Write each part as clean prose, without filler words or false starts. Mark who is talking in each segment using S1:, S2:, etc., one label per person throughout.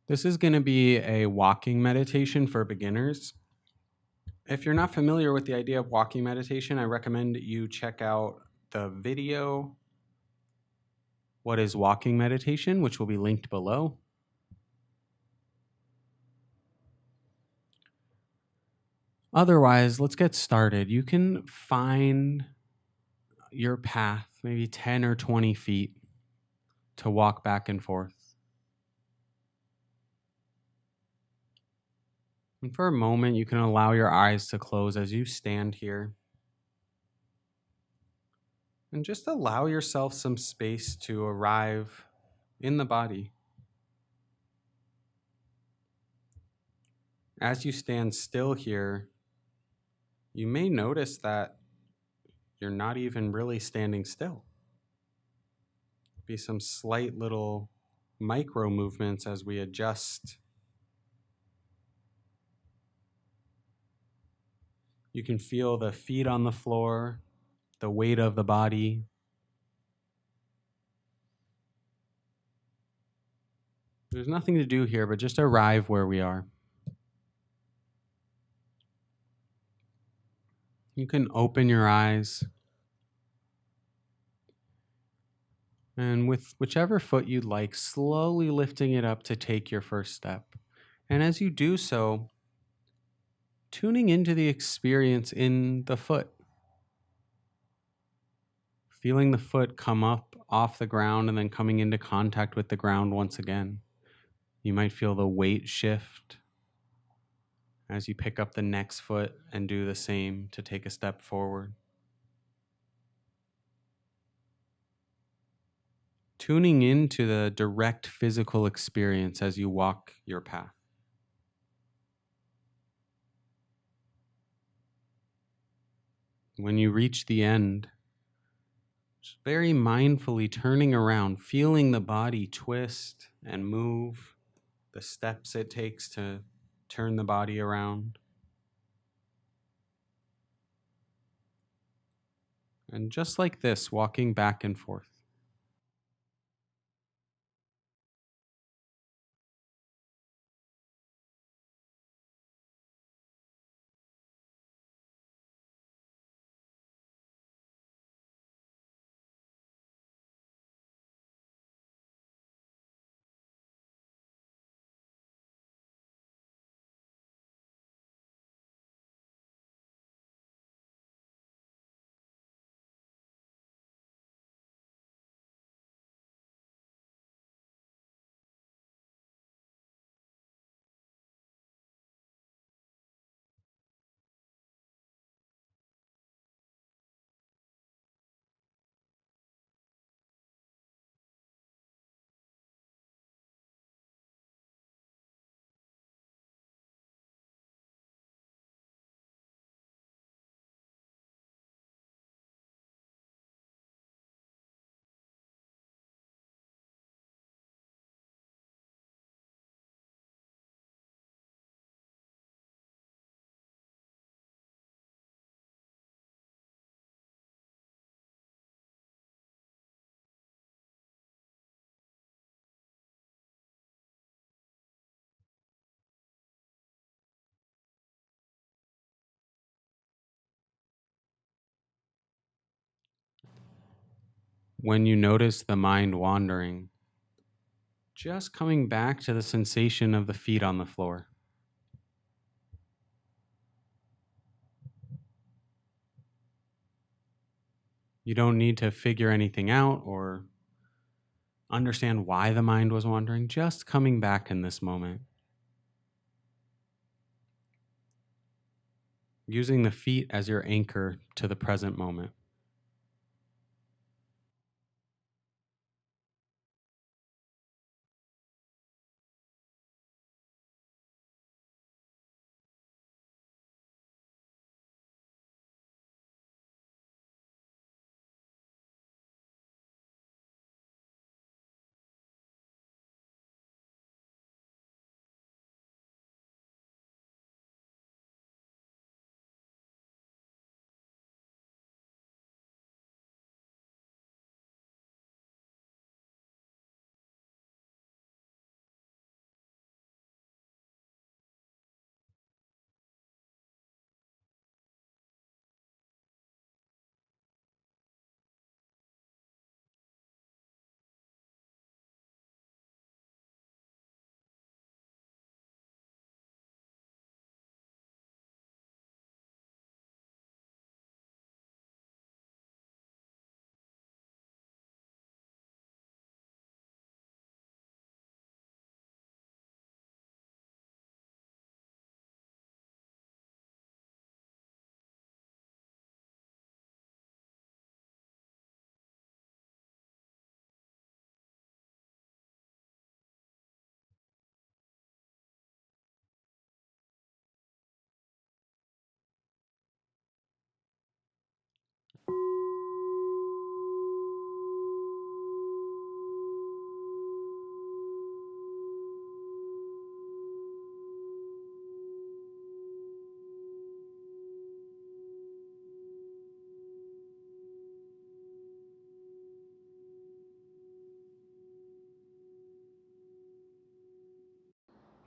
S1: This is going to be a walking meditation for beginners. If you're not familiar with the idea of walking meditation, I recommend you check out the video, What is Walking Meditation, which will be linked below. Otherwise, let's get started. You can find your path, maybe 10 or 20 feet, to walk back and forth. And for a moment, you can allow your eyes to close as you stand here. And just allow yourself some space to arrive in the body. As you stand still here, you may notice that you're not even really standing still. Be some slight little micro movements as we adjust. You can feel the feet on the floor, the weight of the body. There's nothing to do here, but just arrive where we are. You can open your eyes, and with whichever foot you'd like, slowly lifting it up to take your first step. And as you do so, tuning into the experience in the foot. Feeling the foot come up off the ground and then coming into contact with the ground once again. You might feel the weight shift as you pick up the next foot and do the same to take a step forward. Tuning into the direct physical experience as you walk your path. When you reach the end, just very mindfully turning around, feeling the body twist and move, the steps it takes to turn the body around. And just like this, walking back and forth. When you notice the mind wandering, just coming back to the sensation of the feet on the floor. You don't need to figure anything out or understand why the mind was wandering, just coming back in this moment. Using the feet as your anchor to the present moment.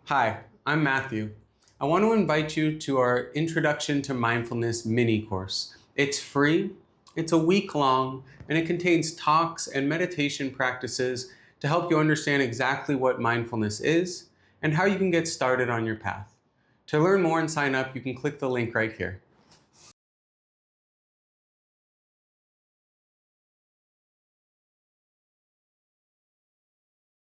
S1: Hi, I'm Matthew. I want to invite you to our Introduction to Mindfulness mini course. It's free, it's a week long, and it contains talks and meditation practices to help you understand exactly what mindfulness is and how you can get started on your path. To learn more and sign up, you can click the link right here.